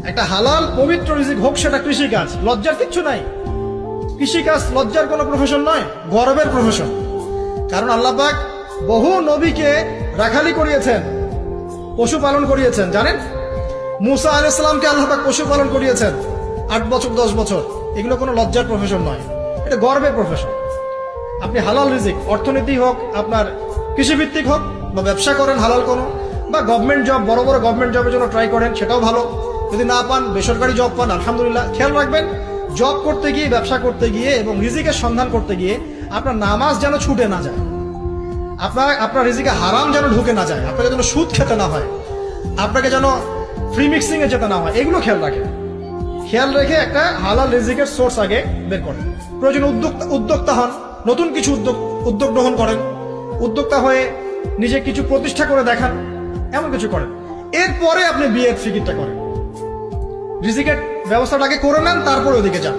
একটা হালাল পবিত্র রিজিক হোক, সেটা কৃষিকাজ, লজ্জার কিচ্ছু নাই। কৃষিকাজ লজ্জার কোনো প্রফেশন নয়, গর্বের প্রফেশন। কারণ আল্লাহ পাক বহু নবীকে রাখালি করিয়েছেন, পশুপালন করিয়েছেন। জানেন, মুসা আলাইহিস সালামকে আল্লাহ পাক পশুপালন করিয়েছেন 8 বছর 10 বছর। এগুলো কোনো লজ্জার প্রফেশন নয়, এটা গর্বের প্রফেশন। আপনি হালাল রিজিক, অর্থনীতি হোক, আপনার কৃষিভিত্তিক হোক, বা ব্যবসা করেন হালাল কোনো, বা গভর্নমেন্ট জব, বড় বড় গভর্নমেন্ট জবের জন্য ট্রাই করেন, সেটাও ভালো। যদি না পান, বেসরকারি জব পান, আলহামদুলিল্লাহ। খেয়াল রাখবেন, জব করতে গিয়ে, ব্যবসা করতে গিয়ে এবং রিজিকের সন্ধান করতে গিয়ে আপনার নামাজ যেন ছুটে না যায়, আপনার রিজিকে হারাম যেন ঢুকে না যায়, আপনাকে যেন সুদ খেতে না হয়, আপনাকে যেন ফ্রি মিক্সিং এ যেতে না হয়। এগুলো খেয়াল রাখেন। খেয়াল রেখে একটা হালাল রিজিকের সোর্স আগে বের করেন। প্রয়োজন উদ্যোক্তা হন, নতুন কিছু উদ্যোগ গ্রহণ করেন, উদ্যোক্তা হয়ে নিজে কিছু প্রতিষ্ঠা করে দেখান, এমন কিছু করেন। এরপরে আপনি বিয়ের ফিকিরটা করেন, রিজিকের ব্যবস্থাটাকে করে নেন, তারপরে ওদিকে যান।